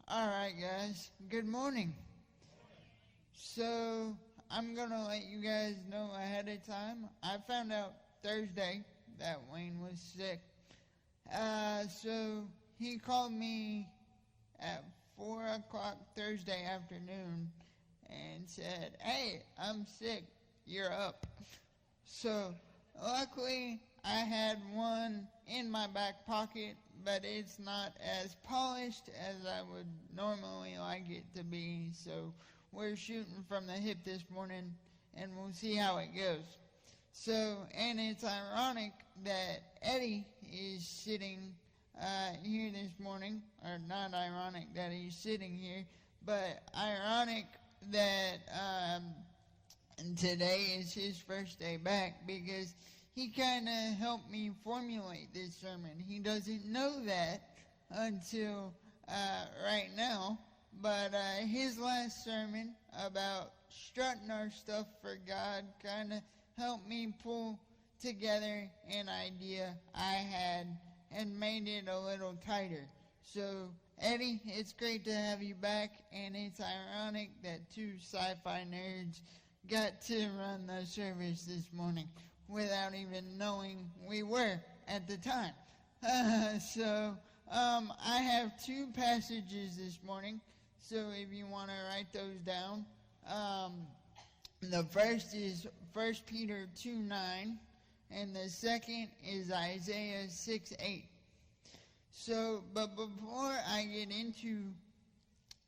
All right, guys. Good morning. So, I'm going to let you guys know ahead of time. I found out Thursday that Wayne was sick. So, he called me at 4 o'clock Thursday afternoon and said, "Hey, I'm sick. You're up." So, luckily, I had one in my back pocket, but it's not as polished as I would normally like it to be. So, we're shooting from the hip this morning, and we'll see how it goes. So, and it's ironic that Eddie is sitting here this morning, or not ironic that he's sitting here, but ironic that today is his first day back, because he kind of helped me formulate this sermon. He doesn't know that until right now, but his last sermon about strutting our stuff for God kind of helped me pull together an idea I had and made it a little tighter. So, Eddie, it's great to have you back, and it's ironic that two sci-fi nerds got to run the service this morning without even knowing we were at the time. I have two passages this morning, so if you want to write those down. The first is 1 Peter 2:9, and the second is Isaiah 6:8. So, but before I get into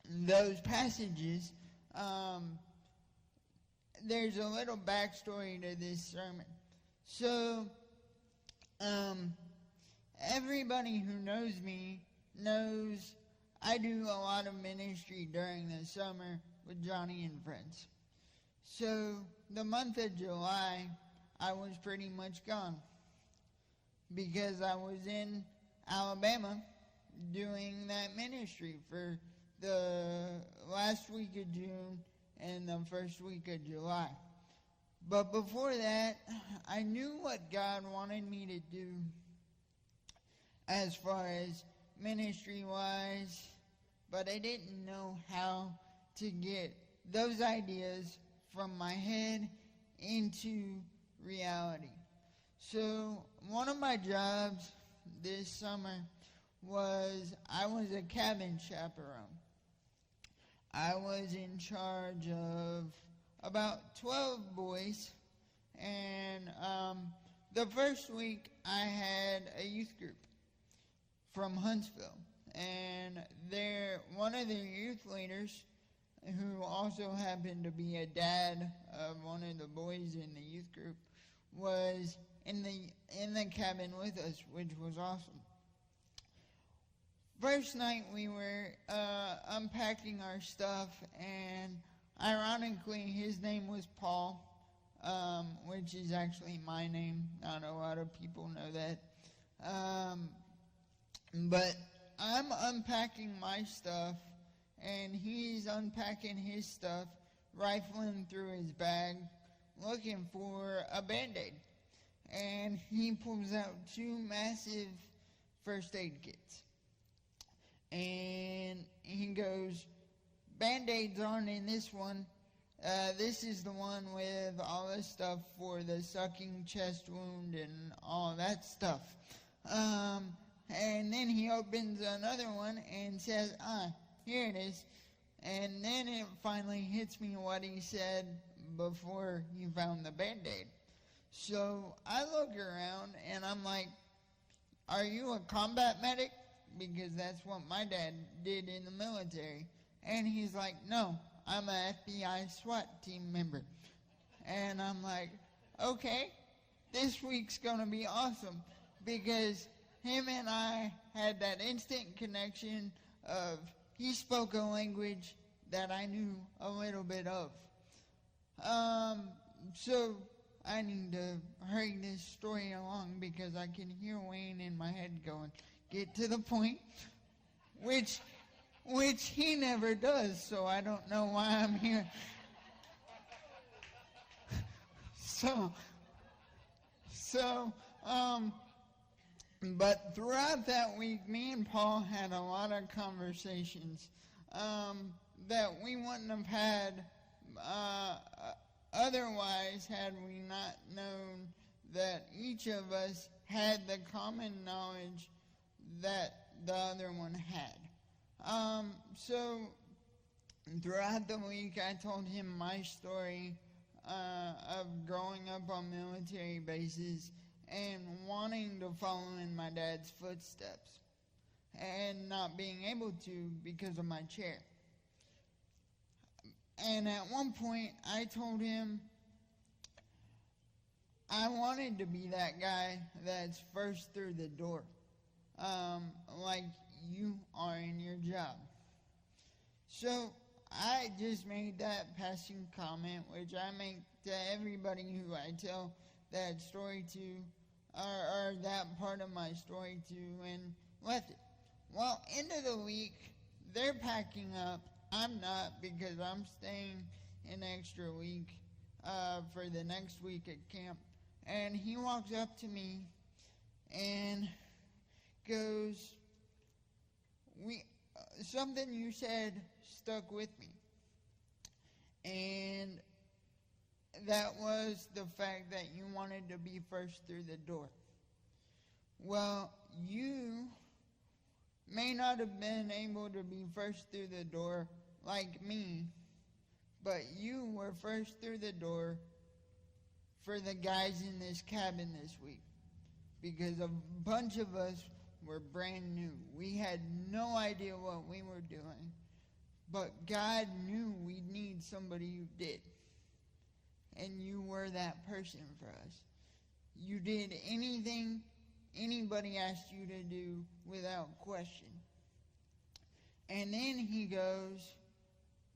those passages, there's a little backstory to this sermon. So, everybody who knows me knows I do a lot of ministry during the summer with Johnny and friends. So, the month of July, I was pretty much gone because I was in Alabama doing that ministry for the last week of June and the first week of July. But before that, I knew what God wanted me to do as far as ministry-wise, but I didn't know how to get those ideas from my head into reality. So one of my jobs this summer was I was a cabin chaperone. I was in charge of about 12 boys, and the first week I had a youth group from Huntsville, and one of their youth leaders, who also happened to be a dad of one of the boys in the youth group, was in the cabin with us, which was awesome. First night we were unpacking our stuff, and ironically his name was Paul, which is actually my name. Not a lot of people know that. But I'm unpacking my stuff, and he's unpacking his stuff, rifling through his bag, looking for a Band-Aid. And he pulls out two massive first aid kits. And he goes, "Band-Aids aren't in this one. This is the one with all the stuff for the sucking chest wound and all that stuff." And then he opens another one and says, "Here it is." And then it finally hits me what he said before he found the Band-Aid. So I look around and I'm like, "Are you a combat medic?" Because that's what my dad did in the military. And he's like, "No, I'm a FBI SWAT team member." And I'm like, "Okay, this week's gonna be awesome," because him and I had that instant connection of he spoke a language that I knew a little bit of. So I need to hurry this story along because I can hear Wayne in my head going, "Get to the point," which he never does, so I don't know why I'm here. So But throughout that week, me and Paul had a lot of conversations that we wouldn't have had otherwise had we not known that each of us had the common knowledge that the other one had. So throughout the week, I told him my story of growing up on military bases and wanting to follow in my dad's footsteps and not being able to because of my chair. And at one point, I told him I wanted to be that guy that's first through the door, like you are in your job. So I just made that passing comment, which I make to everybody who I tell that story to, or that part of my story to, and left it. Well, end of the week, they're packing up. I'm not, because I'm staying an extra week for the next week at camp. And he walks up to me and goes, something you said stuck with me. And that was the fact that you wanted to be first through the door. Well, you may not have been able to be first through the door like me, but you were first through the door for the guys in this cabin this week, because a bunch of us were brand new. We had no idea what we were doing, but God knew we'd need somebody who did, and you were that person for us. You did anything anybody asked you to do without question. And then he goes,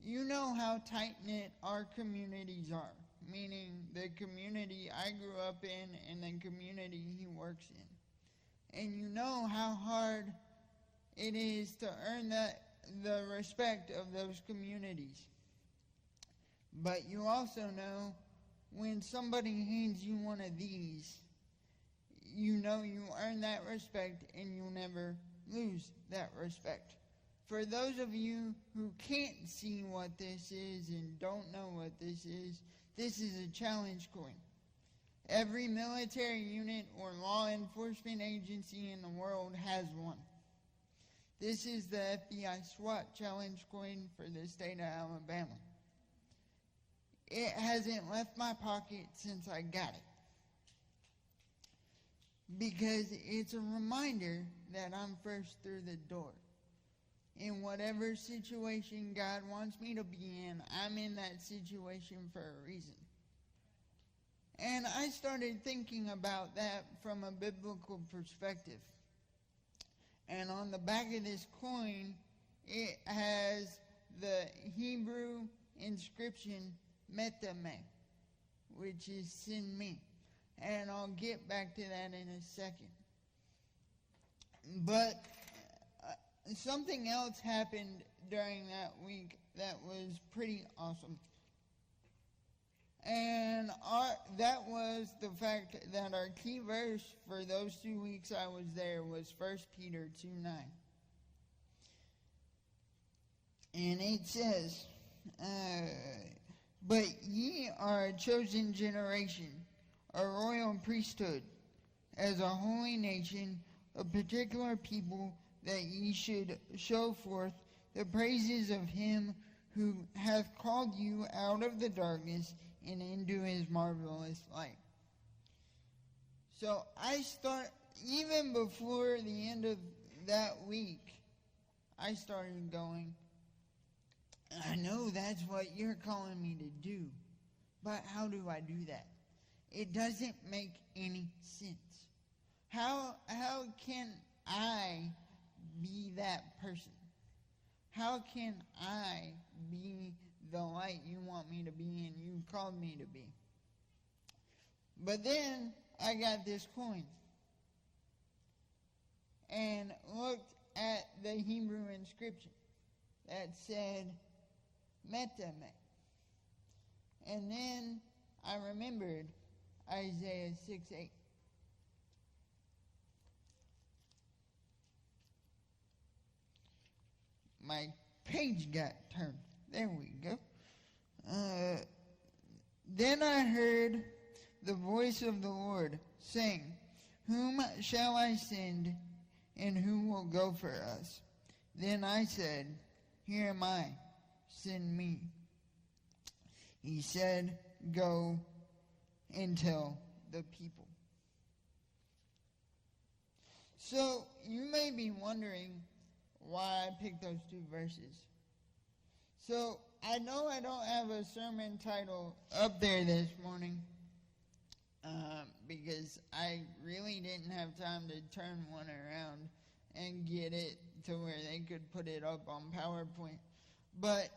you know how tight-knit our communities are, meaning the community I grew up in and the community he works in. And you know how hard it is to earn the respect of those communities. But you also know when somebody hands you one of these, you know you earn that respect and you'll never lose that respect. For those of you who can't see what this is and don't know what this is a challenge coin. Every military unit or law enforcement agency in the world has one. This is the FBI SWAT challenge coin for the state of Alabama. It hasn't left my pocket since I got it, because it's a reminder that I'm first through the door. In whatever situation God wants me to be in, I'm in that situation for a reason. And I started thinking about that from a biblical perspective. And on the back of this coin, it has the Hebrew inscription Metame, which is send me. And I'll get back to that in a second. But something else happened during that week that was pretty awesome. And that was the fact that our key verse for those 2 weeks I was there was 1 Peter 2:9. And it says, but ye are a chosen generation, a royal priesthood, as a holy nation, a particular people, that ye should show forth the praises of him who hath called you out of the darkness and into his marvelous light. So even before the end of that week, I started going, I know that's what you're calling me to do, but how do I do that? It doesn't make any sense. How can I be that person? How can I be the light you want me to be and you called me to be? But then I got this coin and looked at the Hebrew inscription that said Metame. And then I remembered Isaiah 6:8. my page got turned. There we go. Then I heard the voice of the Lord saying, "Whom shall I send, and who will go for us?" Then I said, "Here am I, send me." He said, "Go and tell the people." So you may be wondering why I picked those two verses. So I know I don't have a sermon title up there this morning because I really didn't have time to turn one around and get it to where they could put it up on PowerPoint. But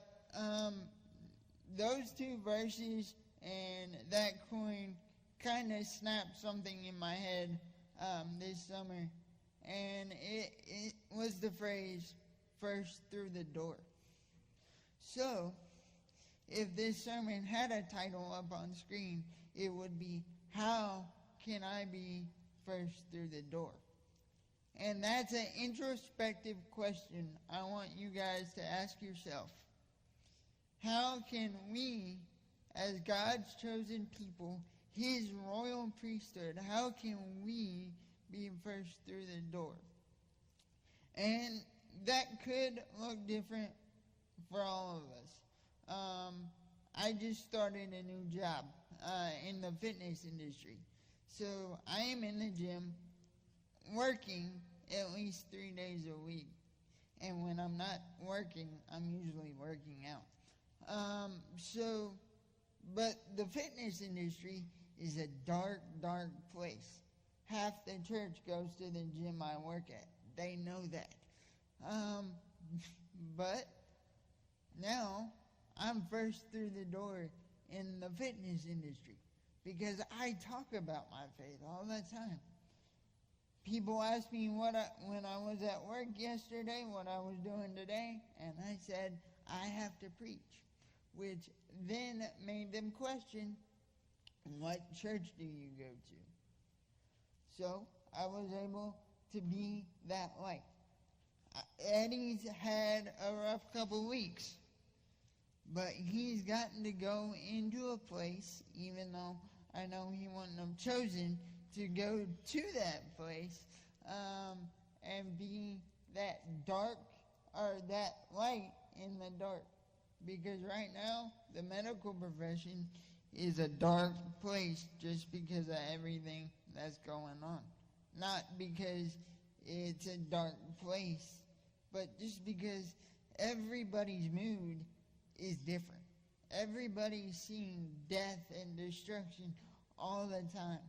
those two verses and that coin kind of snapped something in my head this summer. And it was the phrase, "first through the door." So, if this sermon had a title up on screen, it would be, "How can I be first through the door?" And that's an introspective question I want you guys to ask yourself. How can we, as God's chosen people, His royal priesthood, how can we be first through the door? And that could look different for all of us. I just started a new job in the fitness industry. So I am in the gym working at least 3 days a week. And when I'm not working, I'm usually working out. But the fitness industry is a dark, dark place. Half the church goes to the gym I work at. They know that. But now I'm first through the door in the fitness industry because I talk about my faith all the time. People ask me when I was at work yesterday, what I was doing today, and I said, I have to preach, which then made them question, what church do you go to? So I was able to be that light. Eddie's had a rough couple weeks, but he's gotten to go into a place, even though I know he wouldn't have chosen to go to that place, and be that dark, or that light in the dark. Because right now, the medical profession is a dark place just because of everything that's going on. Not because it's a dark place, but just because everybody's mood is different. Everybody's seeing death and destruction all the time.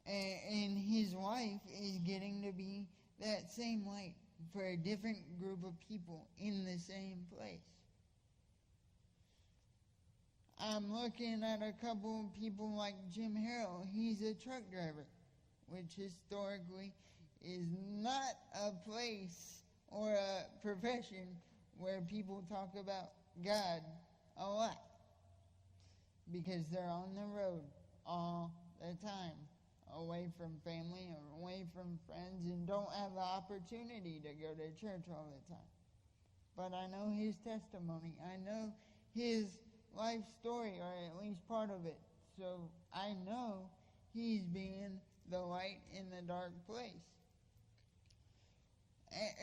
And his wife is getting to be that same light for a different group of people in the same place. I'm looking at a couple of people like Jim Harrell. He's a truck driver, which historically is not a place or a profession where people talk about God a lot, because they're on the road all the time, away from family or away from friends, and don't have the opportunity to go to church all the time. But I know his testimony. I know his life story, or at least part of it. So I know he's being the light in the dark place.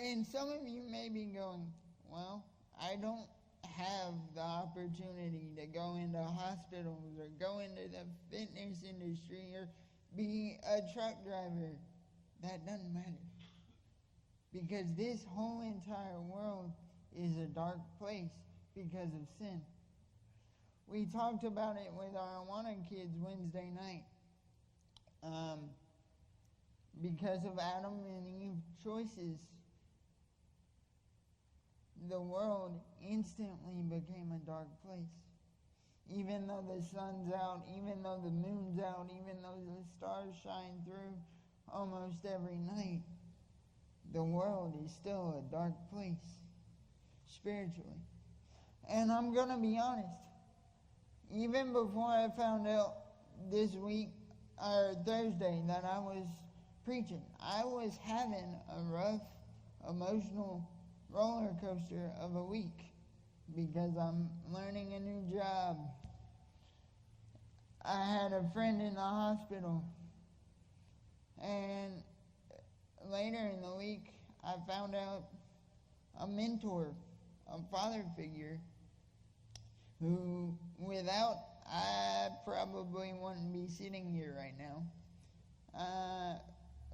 And some of you may be going, well, I don't have the opportunity to go into hospitals or go into the fitness industry or be a truck driver. That doesn't matter. Because this whole entire world is a dark place because of sin. We talked about it with our Awana kids Wednesday night. Because of Adam and Eve's choices, the world instantly became a dark place. Even though the sun's out, even though the moon's out, even though the stars shine through almost every night, the world is still a dark place, spiritually. And I'm going to be honest, even before I found out this week, or Thursday, that I was preaching, I was having a rough, emotional roller coaster of a week because I'm learning a new job. I had a friend in the hospital, and later in the week, I found out a mentor, a father figure, who without, I probably wouldn't be sitting here right now,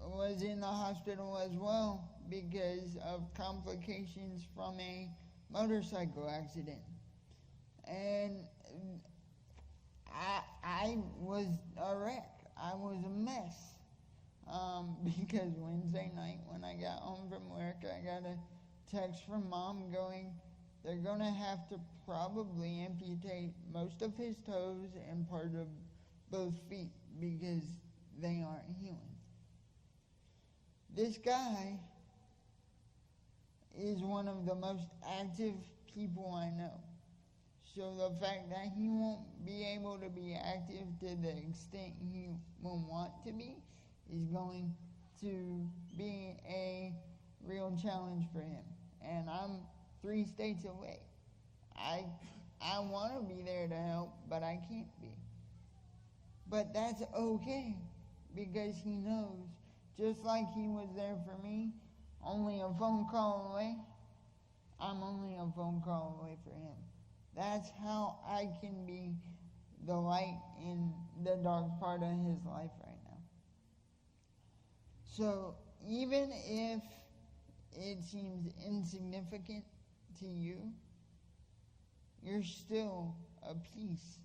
was in the hospital as well because of complications from a motorcycle accident. And I was a wreck. I was a mess. Because Wednesday night when I got home from work, I got a text from Mom going, they're going to have to probably amputate most of his toes and part of both feet because they aren't healing. This guy is one of the most active people I know. So the fact that he won't be able to be active to the extent he will want to be is going to be a real challenge for him. And I'm 3 states away. I want to be there to help, but I can't be. But that's okay, because he knows, just like he was there for me, only a phone call away, I'm only a phone call away for him. That's how I can be the light in the dark part of his life right now. So even if it seems insignificant to you, you're still a piece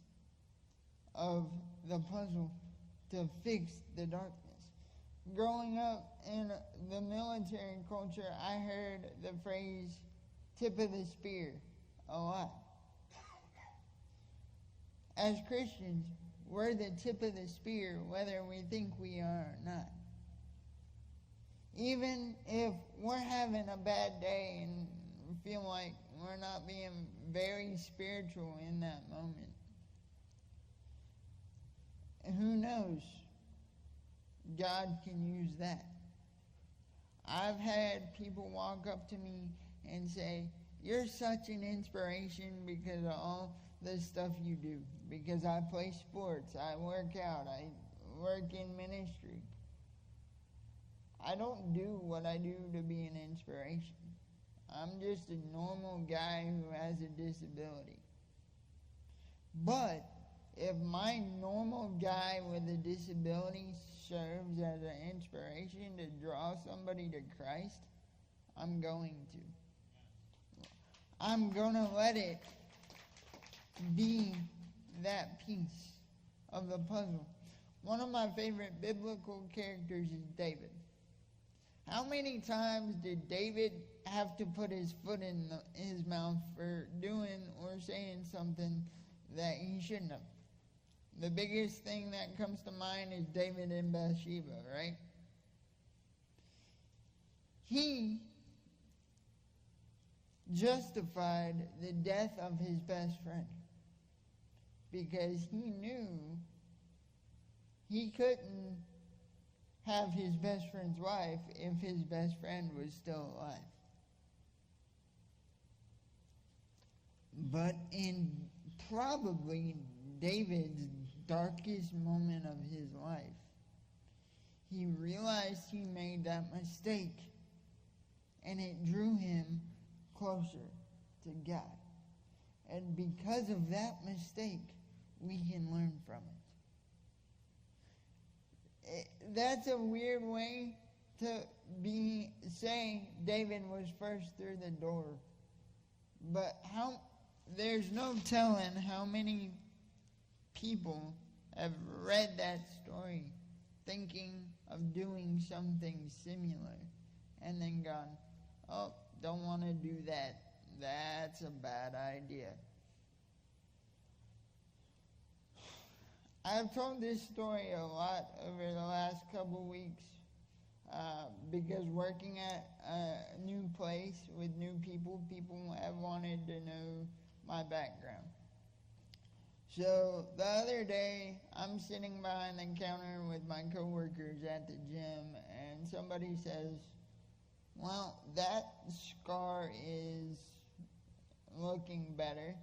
of the puzzle to fix the darkness. Growing up in the military culture, I heard the phrase tip of the spear a lot. As Christians, we're the tip of the spear whether we think we are or not. Even if we're having a bad day and feel like we're not being very spiritual in that moment, who knows? God can use that. I've had people walk up to me and say, you're such an inspiration because of all the stuff you do. Because I play sports, I work out, I work in ministry. I don't do what I do to be an inspiration. I'm just a normal guy who has a disability. But if my normal guy with a disability serves as an inspiration to draw somebody to Christ, I'm going to. I'm going to let it be that piece of the puzzle. One of my favorite biblical characters is David. How many times did David have to put his foot in his mouth for doing or saying something that he shouldn't have? The biggest thing that comes to mind is David and Bathsheba, right? He justified the death of his best friend because he knew he couldn't have his best friend's wife if his best friend was still alive. But in probably David's darkest moment of his life, he realized he made that mistake, and it drew him closer to God. And because of that mistake, we can learn from it. That's a weird way to be saying David was first through the door. But there's no telling how many people have read that story thinking of doing something similar and then gone, oh, don't want to do that. That's a bad idea. I've told this story a lot over the last couple weeks because working at a new place with new people, people have wanted to know my background. So the other day, I'm sitting behind the counter with my coworkers at the gym, and somebody says, Well, that scar is looking better,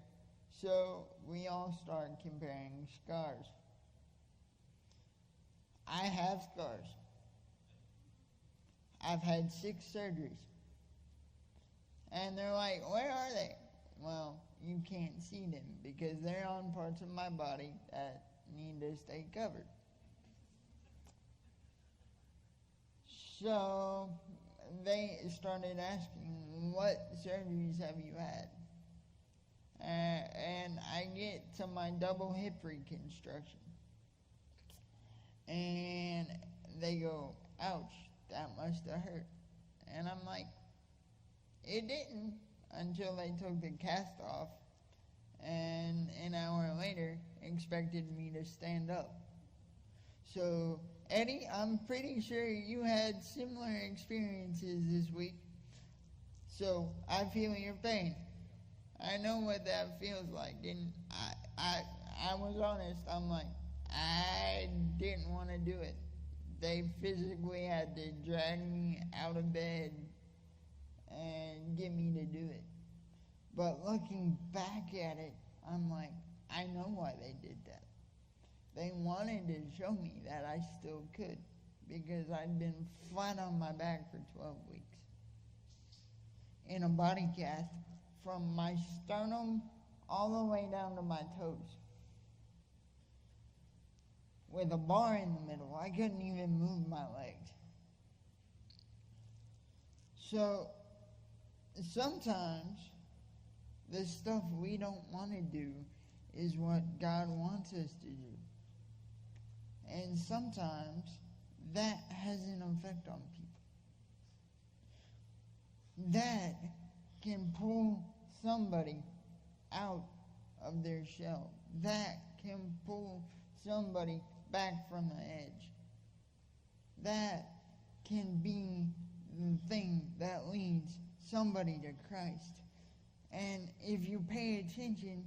so we all start comparing scars. I have scars. I've had 6 surgeries. And they're like, where are they? Well, you can't see them because they're on parts of my body that need to stay covered. So they started asking, what surgeries have you had? And I get to my double hip reconstruction. And they go, ouch, that must have hurt. And I'm like, it didn't, until they took the cast off and an hour later expected me to stand up. So, Eddie, I'm pretty sure you had similar experiences this week. So, I feel your pain. I know what that feels like. And I was honest. I'm like, I didn't want to do it. They physically had to drag me out of bed and get me to do it. But looking back at it, I'm like, I know why they did that. They wanted to show me that I still could, because I'd been flat on my back for 12 weeks in a body cast from my sternum all the way down to my toes, with a bar in the middle. I couldn't even move my legs. So sometimes the stuff we don't want to do is what God wants us to do. And sometimes that has an effect on people. That can pull somebody out of their shell. That can pull somebody back from the edge. That can be the thing that leads somebody to Christ. And if you pay attention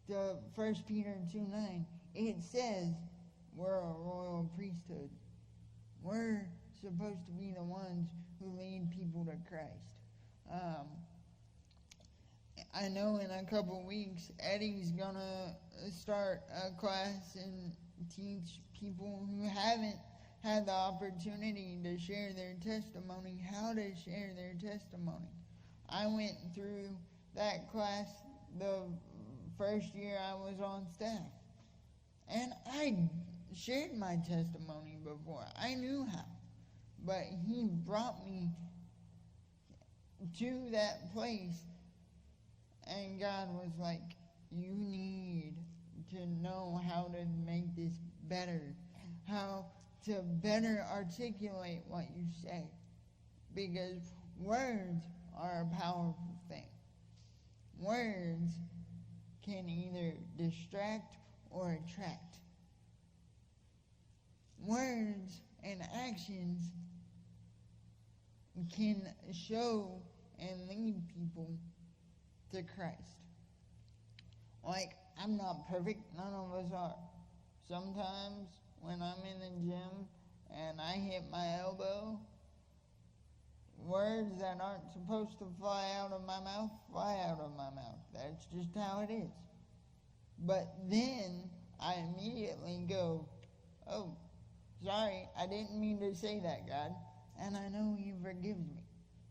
to 1 Peter 2:9, it says we're a royal priesthood. We're supposed to be the ones who lead people to Christ. I know in a couple weeks, Eddie's gonna start a class and teach people who haven't had the opportunity to share their testimony how to share their testimony. I went through that class the first year I was on staff, and I shared my testimony before. I knew how, but he brought me to that place, and God was like, you need to know how to make this better, how to better articulate what you say, because words are a powerful thing. Words can either distract or attract. Words and actions can show and lead people to Christ. Like, I'm not perfect, none of us are. Sometimes when I'm in the gym and I hit my elbow, words that aren't supposed to fly out of my mouth fly out of my mouth. That's just how it is. But then I immediately go, oh, sorry, I didn't mean to say that, God. And I know He forgives me,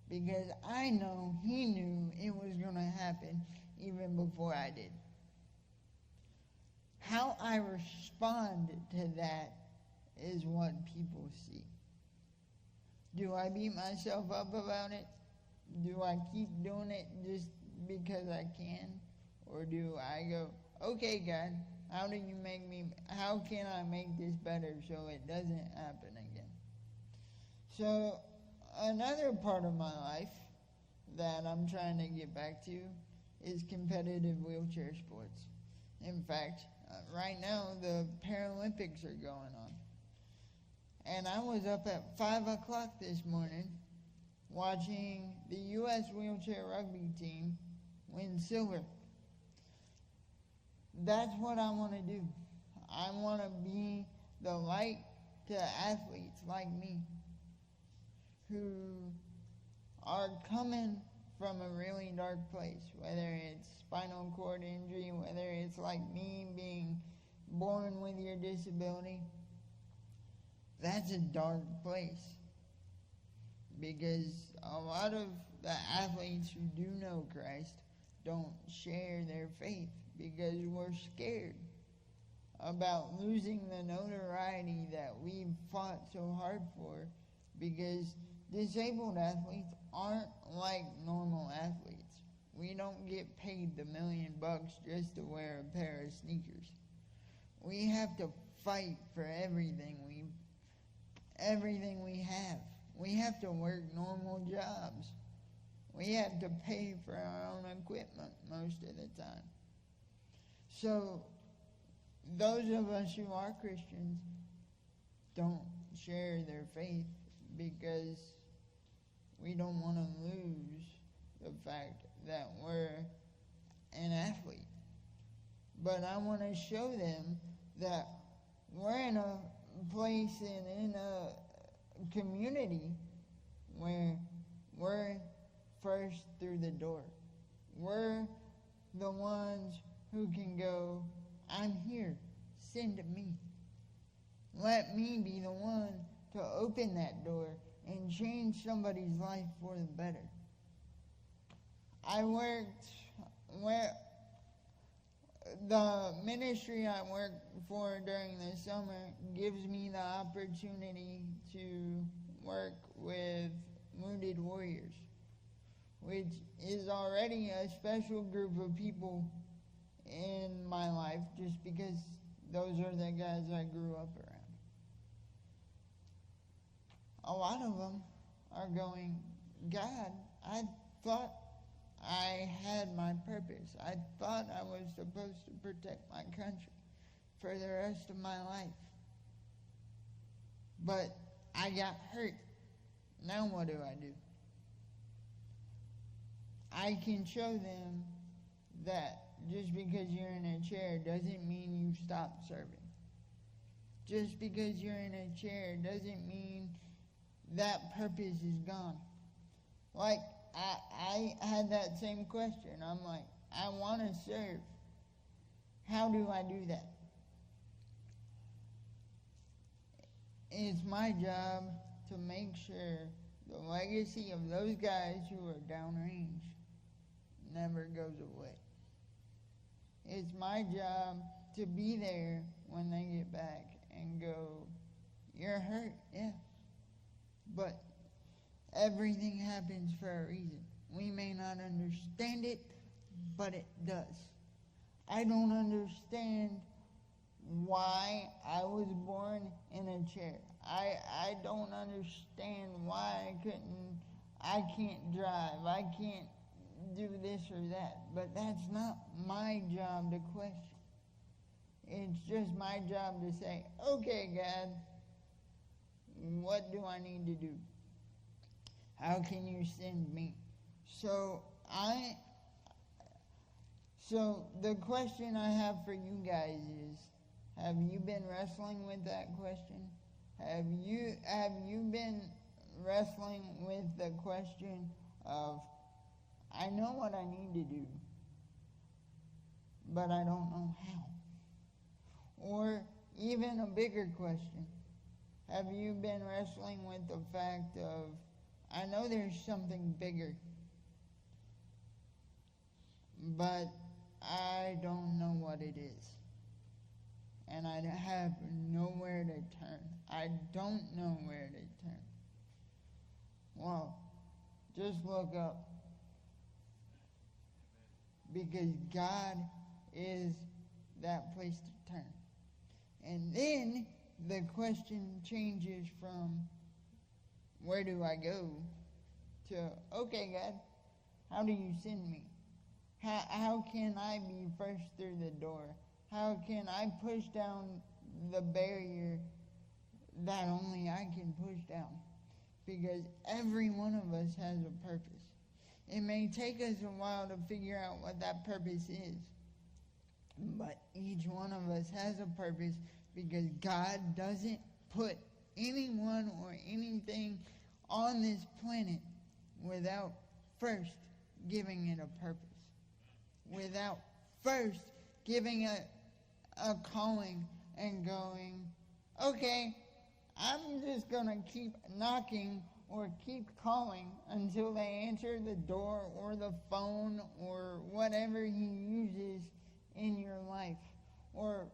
because I know He knew it was going to happen even before I did. How I respond to that is what people see. Do I beat myself up about it? Do I keep doing it just because I can? Or do I go, okay, God, how can I make this better so it doesn't happen again? So another part of my life that I'm trying to get back to is competitive wheelchair sports. In fact, right now the Paralympics are going on. And I was up at 5 o'clock this morning watching the U.S. wheelchair rugby team win silver. That's what I want to do. I want to be the light to athletes like me who are coming from a really dark place, whether it's spinal cord injury, whether it's like me being born with your disability. That's a dark place, because a lot of the athletes who do know Christ don't share their faith because we're scared about losing the notoriety that we've fought so hard for, because disabled athletes aren't like normal athletes. We don't get paid the $1 million just to wear a pair of sneakers. We have to fight for everything we have. We have to work normal jobs. We have to pay for our own equipment most of the time. So those of us who are Christians don't share their faith because we don't want to lose the fact that we're an athlete. But I want to show them that we're in a place and in a community where we're first through the door. We're the ones who can go, I'm here, send me. Let me be the one to open that door and change somebody's life for the better. The ministry I work for during the summer gives me the opportunity to work with Wounded Warriors, which is already a special group of people in my life just because those are the guys I grew up around. A lot of them are going, God, I thought I had my purpose. I thought I was supposed to protect my country for the rest of my life. But I got hurt. Now what do? I can show them that just because you're in a chair doesn't mean you stop serving. Just because you're in a chair doesn't mean that purpose is gone. Like, I had that same question. I'm like, I want to serve. How do I do that? It's my job to make sure the legacy of those guys who are downrange never goes away. It's my job to be there when they get back and go, you're hurt, yeah. But everything happens for a reason. We may not understand it, but it does. I don't understand why I was born in a chair. I don't understand why I can't drive, I can't do this or that. But that's not my job to question. It's just my job to say, okay, God, what do I need to do? How can you send me? So the question I have for you guys is, have you been wrestling with that question? Have you been wrestling with the question of, I know what I need to do, but I don't know how? Or even a bigger question, have you been wrestling with the fact of, I know there's something bigger, but I don't know what it is. And I have nowhere to turn. I don't know where to turn. Well, just look up. Because God is that place to turn. And then the question changes from, where do I go? To, okay, God, how do you send me? How can I be first through the door? How can I push down the barrier that only I can push down? Because every one of us has a purpose. It may take us a while to figure out what that purpose is, but each one of us has a purpose because God doesn't put anyone or anything on this planet without first giving it a purpose, without first giving it a calling and going, okay, I'm just going to keep knocking or keep calling until they answer the door or the phone or whatever he uses in your life. Or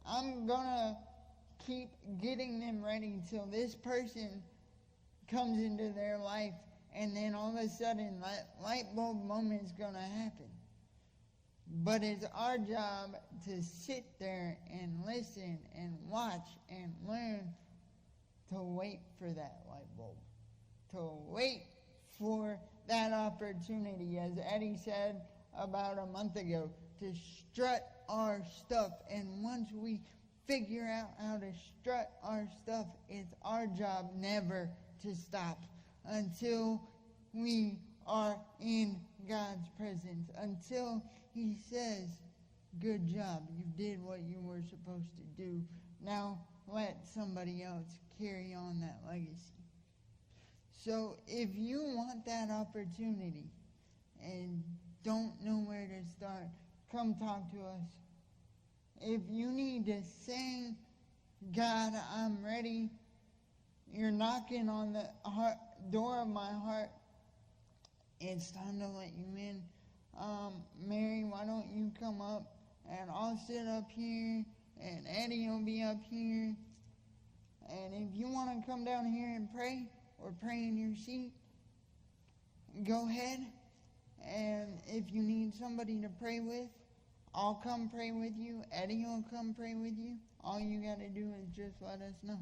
I'm going to keep getting them ready till this person comes into their life, and then all of a sudden that light bulb moment is going to happen. But it's our job to sit there and listen and watch and learn to wait for that light bulb, to wait for that opportunity, as Eddie said about a month ago, to strut our stuff. And once we figure out how to strut our stuff, it's our job never to stop until we are in God's presence, until he says, good job, you did what you were supposed to do. Now let somebody else carry on that legacy. So if you want that opportunity and don't know where to start, come talk to us. If you need to sing, God, I'm ready, you're knocking on the door of my heart, it's time to let you in. Mary, why don't you come up, and I'll sit up here, and Eddie will be up here. And if you want to come down here and pray, or pray in your seat, go ahead. And if you need somebody to pray with, I'll come pray with you. Eddie will come pray with you. All you got to do is just let us know.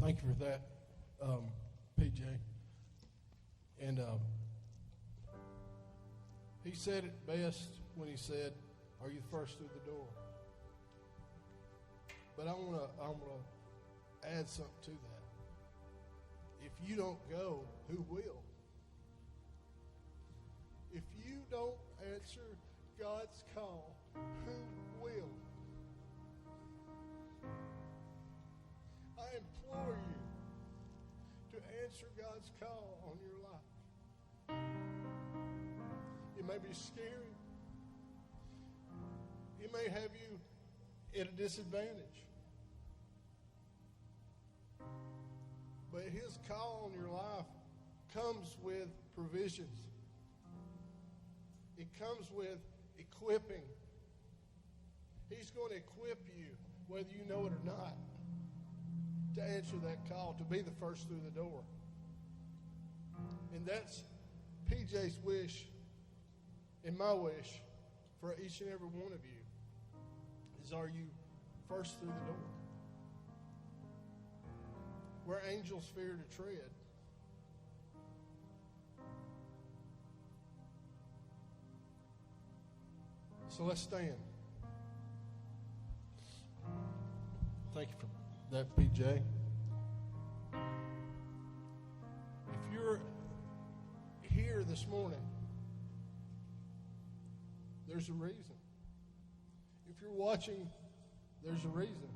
Thank you for that, PJ. And he said it best when he said, "Are you first through the door?" But I want to add something to that. If you don't go, who will? If you don't answer God's call, who will? I implore you to answer God's call on your life. It may be scary. It may have you at a disadvantage. But his call on your life comes with provisions. It comes with equipping. He's going to equip you, whether you know it or not, to answer that call, to be the first through the door. And that's PJ's wish and my wish for each and every one of you is, are you first through the door? Where angels fear to tread. So let's stand. Thank you for that, PJ. If you're here this morning, there's a reason. If you're watching, there's a reason.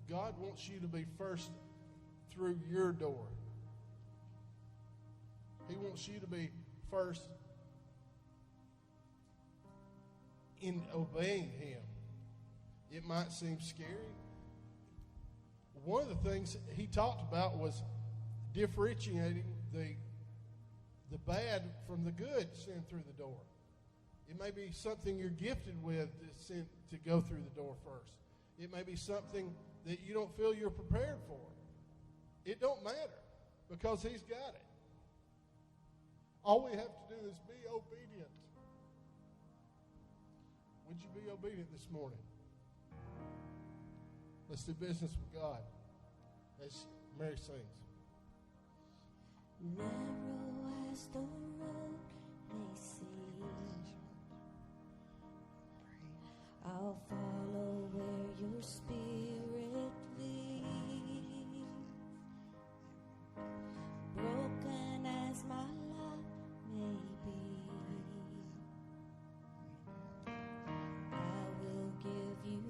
God wants you to be first through your door. He wants you to be first in obeying him. It might seem scary. One of the things he talked about was differentiating the bad from the good sent through the door. It may be something you're gifted with to go through the door first. It may be something that you don't feel you're prepared for. It don't matter, because he's got it. All we have to do is be obedient. Would you be obedient this morning? Let's do business with God as Mary sings. Narrow as the road may seem, I'll follow where your spirit leads. Broken as my life may be, I will give you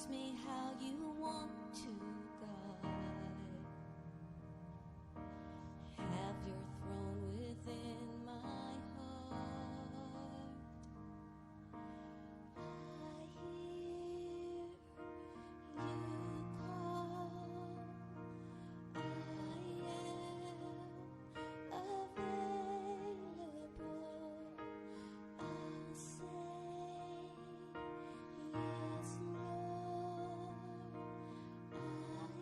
teach me how you want to guide. Have your throne within my heart. I hear you call. I am available. I'll say yes, Lord. I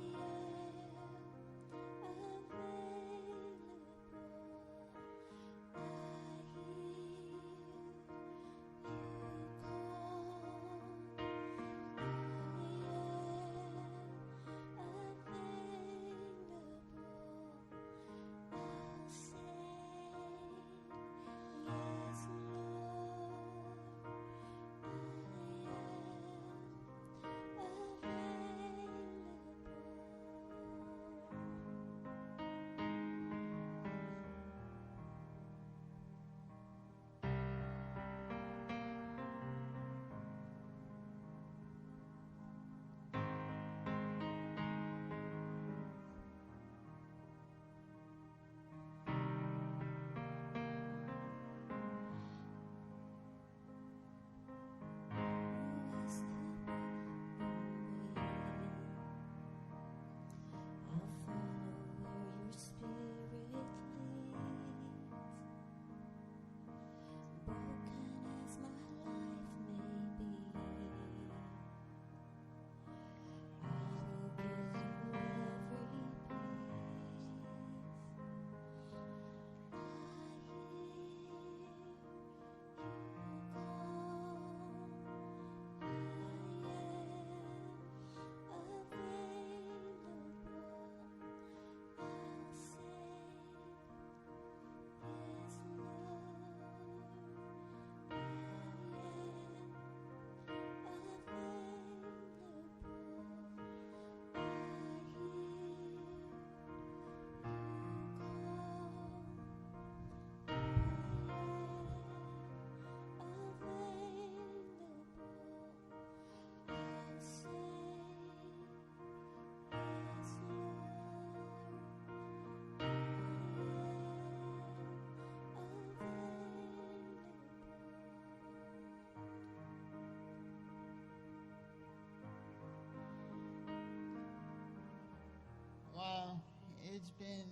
Wow, it's been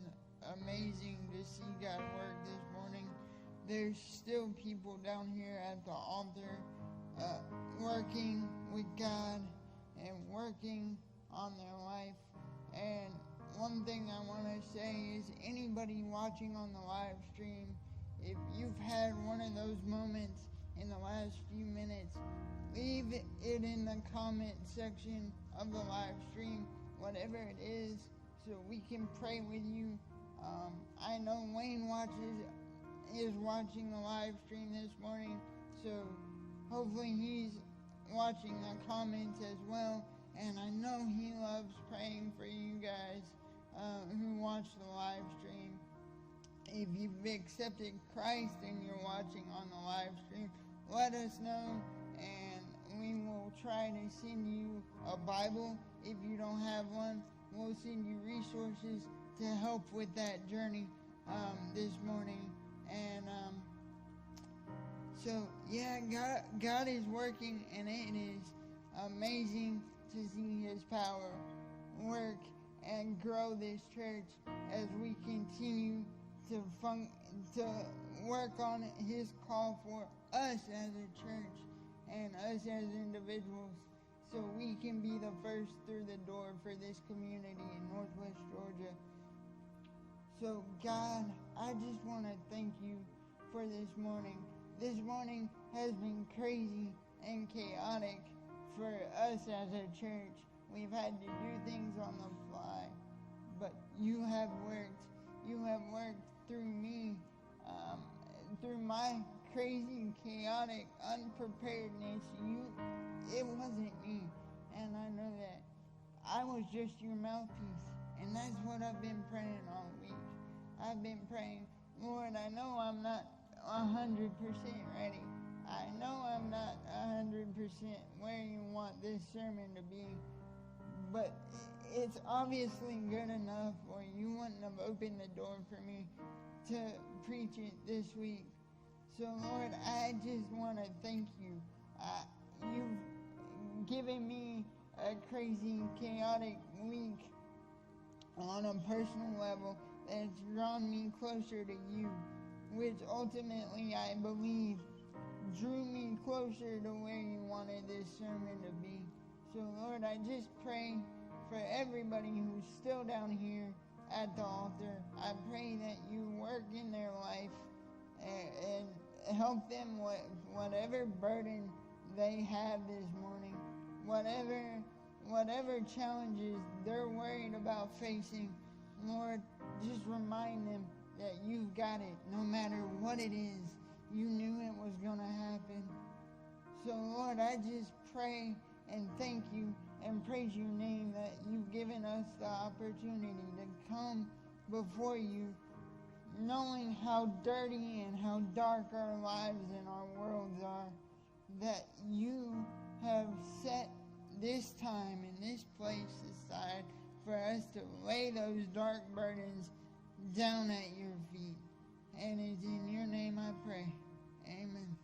amazing to see God work this morning. There's still people down here at the altar working with God and working on their life. And one thing I want to say is anybody watching on the live stream, if you've had one of those moments in the last few minutes, leave it in the comment section of the live stream, whatever it is, so we can pray with you. I know Wayne is watching the live stream this morning, so hopefully he's watching the comments as well. And I know he loves praying for you guys who watch the live stream. If you've accepted Christ and you're watching on the live stream, let us know, and we will try to send you a Bible. If you don't have one, we'll send you resources to help with that journey this morning. And so, yeah, God is working, and it is amazing to see His power work and grow this church as we continue to work on His call for us as a church and us as individuals, so we can be the first through the door for this community in Northwest Georgia. So God, I just want to thank you for this morning. This morning has been crazy and chaotic for us as a church. We've had to do things on the fly, but you have worked. You have worked through me, through my crazy, chaotic, unpreparedness. It wasn't me, and I know that. I was just your mouthpiece, and that's what I've been praying all week. I've been praying, Lord, I know I'm not 100% ready, I know I'm not 100% where you want this sermon to be, but it's obviously good enough, or you wouldn't have opened the door for me to preach it this week. So, Lord, I just want to thank you. You've given me a crazy, chaotic week on a personal level that's drawn me closer to you, which ultimately I believe drew me closer to where you wanted this sermon to be. So, Lord, I just pray for everybody who's still down here at the altar. I pray that you work in their life and help them with whatever burden they have this morning, whatever challenges they're worried about facing. Lord, just remind them that you've got it no matter what it is. You knew it was going to happen. So, Lord, I just pray and thank you and praise your name that you've given us the opportunity to come before you, knowing how dirty and how dark our lives and our worlds are, that you have set this time and this place aside for us to lay those dark burdens down at your feet. And it's in your name I pray. Amen.